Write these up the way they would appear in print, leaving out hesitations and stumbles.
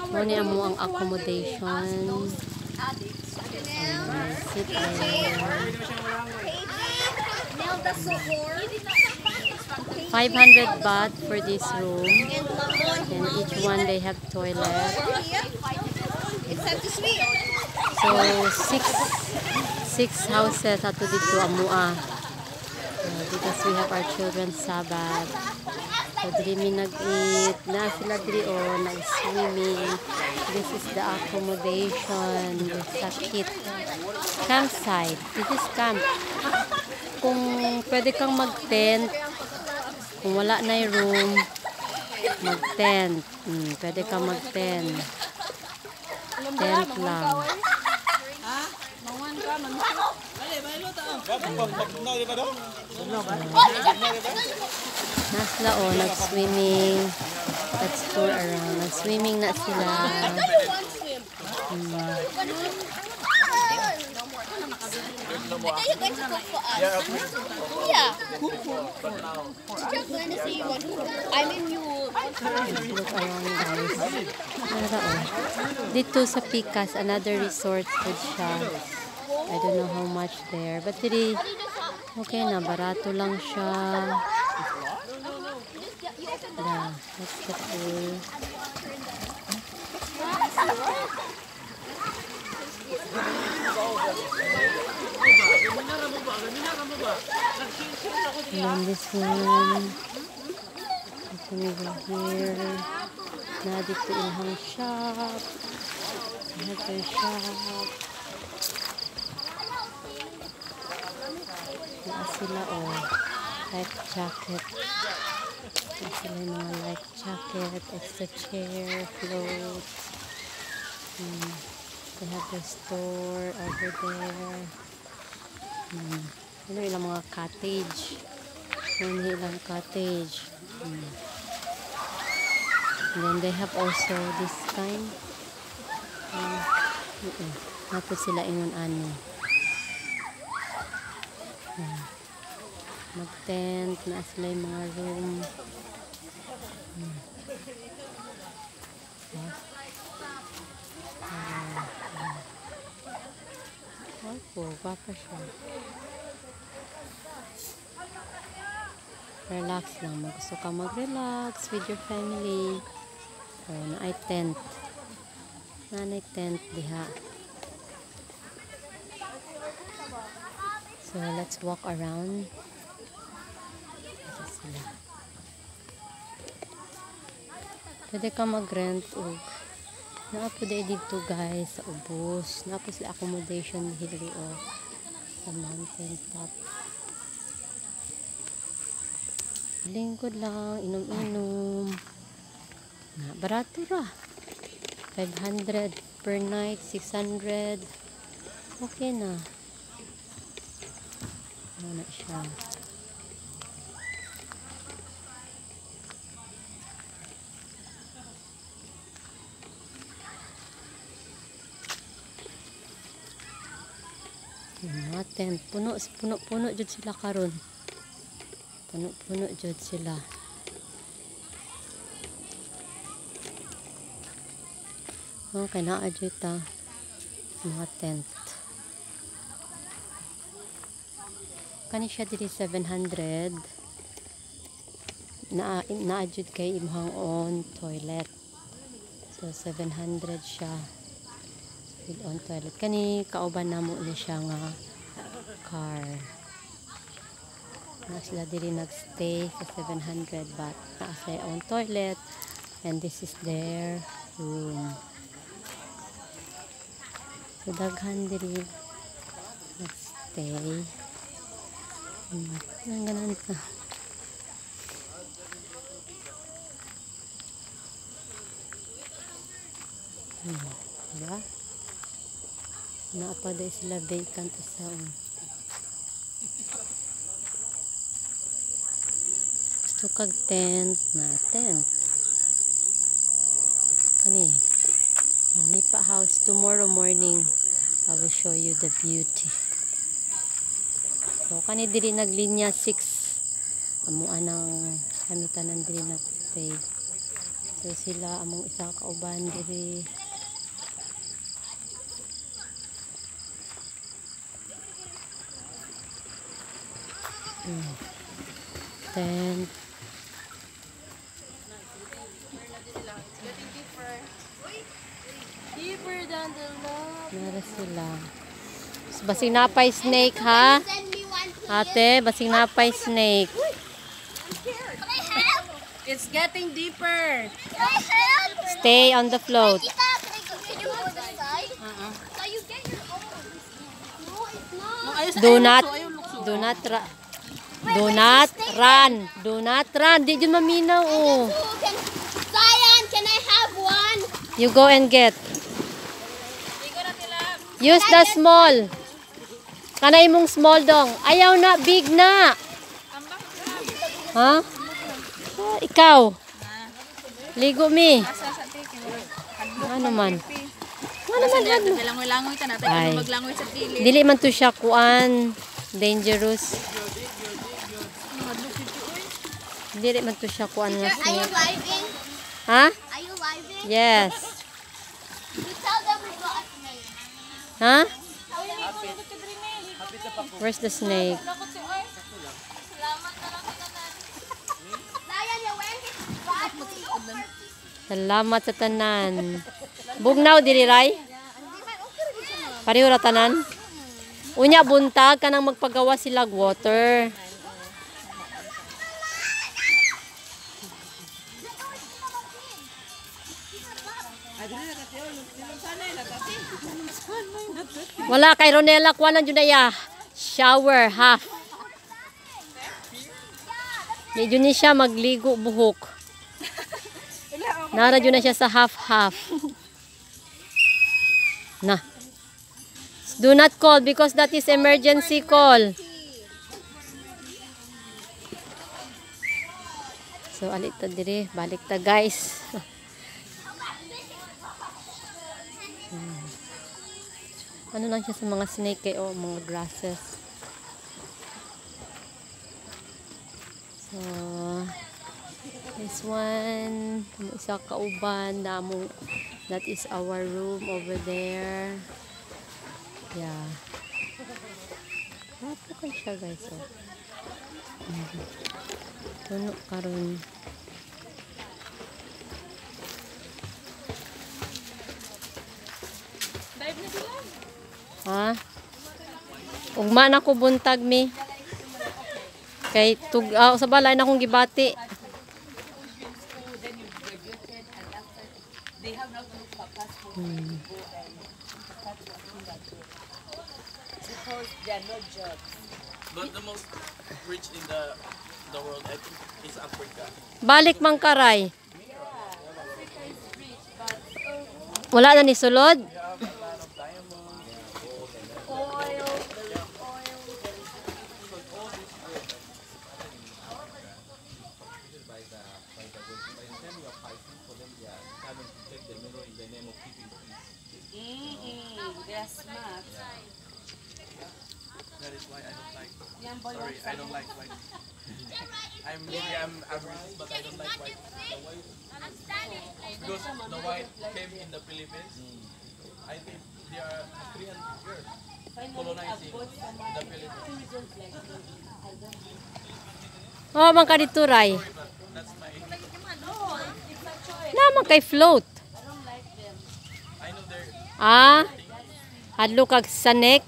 Muna mo ang accommodation. Sit there. 500 baht for this room. And each one they have toilet. So six houses ato dito amua. Because we have our children's Sabbath. So dili mi nag-eat. Na sila dili o nag-swimming. This is the accommodation. Sa kit. Campsite. This is camp. Kung pwede kang mag-tent, kung wala na yung room, mag-tent. Pwede kang mag-tent. Tent lang. Nasla o, nag-swimming. Let's tour around. Nag-swimming na sila. I thought you were going to cook for us. Yeah. You're going to say you want to cook. I mean, you... Look around, guys. Nara o. Dito sa Picas, another resort food siya. I don't know how much there. But dili, okay na. Barato lang siya. Yeah, that's the pool. And this one. Ito nila here. Na dito ilhang shop. Ito shop. Naa sila o. Life jacket. Naa sila yung mga life jacket. Extra chair. Clothes. They have the store over there. Ano ilang mga cottage. Ano ilang cottage. And then they have also this kind. Tapos sila ingon ano. Mag-tent. Na sila yung mga room. Opo, papa siya. Relax lang. Gusto ka mag-relax with your family. So, na-ay tent. Na-ay tent diha. So, let's walk around. Ito sila. Pwede ka mag-rent o naapo dahil dito guys sa ubos. Naapo sila accommodation hili o sa mountain top. Lingkod lang, inom-inom. Barato ra. 500 per night, 600. Okay na. Ano na siya. Mga tent. Puno jud sila karon. Puno jud sila. Okay na jud ta. Mga tent. Kani siya diri 700. Na jud kay imong own toilet. So 700 siya. With on toilet. Kani kauban namo ni siya nga car. Na sila diri nagstay sa 700 baht. Na sa own toilet. And this is their room. So daghan diri nagstay. Ang ganun pa. Diba? Naapaday sila vacant sa gusto kag tent na tent kani Nipa house. Tomorrow morning I will show you the beauty. So kani diri naglinya 6 amo anang kami tanan diri nagstay. So sila among isa kauban diri. Then Deeper than the love. nara sila. Basing napay snake ha. Send me one, please. Ate, basing napay snake. Can I help? It's getting deeper. Can I help? Stay on the float. Tita, can you go to the side? So you get your own. No, it's not. Do not run. Do not run. Di dyan maminaw oh. Zion, can I have one? You go and get. Use the small. Kanay mong small dong. Ayaw na, big na. Ha? Ah, ikaw. Ligo mi. Ano man? Ano man hadlo? Langoy-langoy ta natin. Ay. Maglangoy sa pili. Dili man to siya kuan. Dangerous. Dili man to siya kuan nga Are you snake. living? Ha? Are you living? Yes. You tell them we got a snake. Ha? Where's the snake? Zion, you're wearing it badly. Salamat sa tanan. Bugnaw diri ray? Pareho ra tanan? Unya buntag kanang magpagawa sila og water. Wala kay Ronela kuha lang jud ya. Shower half. Medyo ni siya magligo buhok. Nara jud na siya sa half. Na. Do not call because that is emergency call. So alit ta dire, balik ta guys. Ano lang siya sa mga snake kay o mga grasses. So this one, isa kauban damo. That is our room over there. Yeah. Napakay siya guys. Oh. Puno karon. Ha? Ugma na ko buntag mi. Kay sa balay na akong gibati. But the most rich in the world, I think, is Africa. Balik man karay. Wala na ni sulod. That is why I don't like. Sorry, I don't like white. I'm racist, but I don't like white. Because the white came in the Philippines. I think they are 300 years colonizing the Philippines. Oh, man ka dito ray. That's my. Naman kay float. I know they're. Ah? Hadlo kag snake.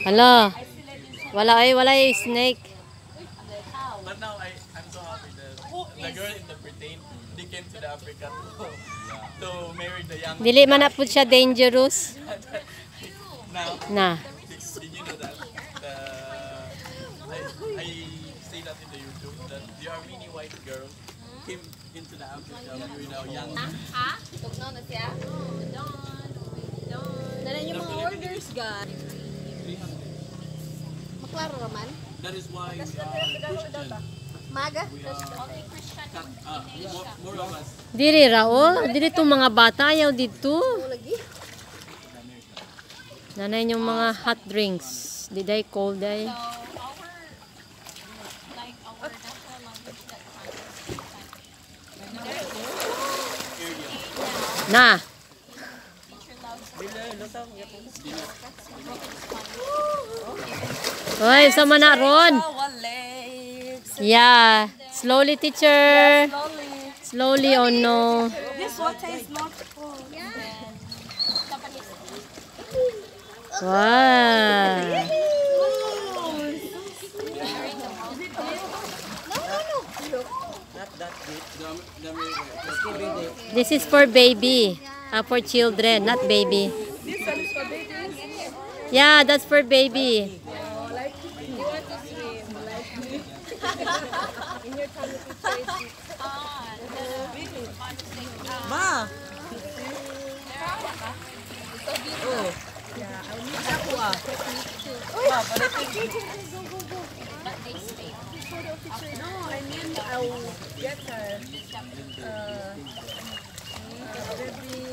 Hala. Wala ay snake. But now I'm so happy that the girl in the Britain, they came to the Africa to marry the young. Dili man na pud siya dangerous. Now, Na. did you know that? I say that in the YouTube that there are many white girls came into the Africa when young. Tugnaw na siya. Nanan yung mga orders, guys. Maklaro naman. That is why we are Christian. Maga. More of us. Diri ra oh. Diri tong mga bata ayaw dito. Nanay yung mga hot drinks. Did I cold day? Na. Hoy, sama na ron. Yeah. Slowly, teacher. Slowly, oh no. This water is not full. Wow. This is for baby. For children, not baby. This one is for babies. Yeah, that's for baby. You want to swim like me? In your tummy picture is Ma! No, I mean I'll get her. Baby.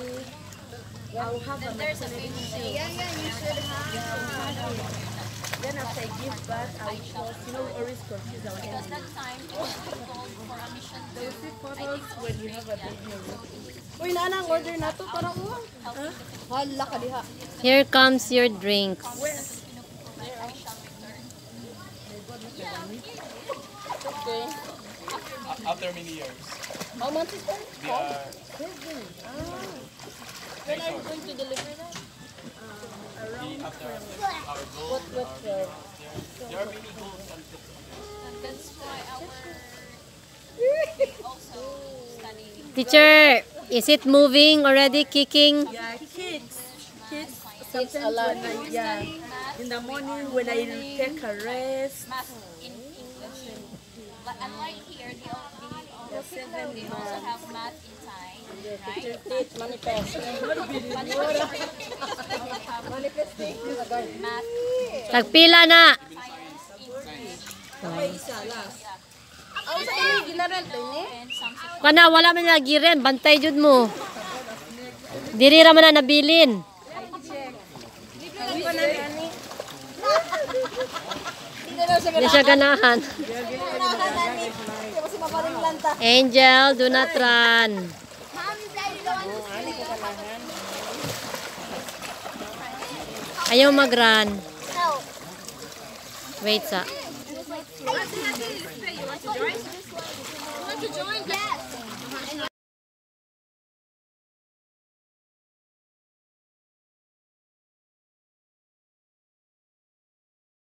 I'll have a maternity shoe. Yeah, you should have. Then after I give birth, I'll post. You know, we always confuse our ends. They'll see photos when you have a baby. Uy, nanang order na to. Parang mo. Hala ka diha. Here comes your drinks. Okay. After many years, How much is that? they are When are you going to deliver that? after our goals. There are many goals and Teacher, is it moving already, kicking? Yeah, kids. Sometimes when in the morning when I take a rest. But unlike here, they also have math in time, right? Manifest. Math Tagpila na. Ang sa inyo ginarent ni? and some Kana, wala man nagiren. Bantay jud mo. Diri ra man na nabilin. Hindi ko na ani. Hindi siya ganahan. Kasi maparing lanta. Angel, do not run. Mom, is that you don't want to Ayaw mag-run. No. Wait sa. You want to join? Yeah.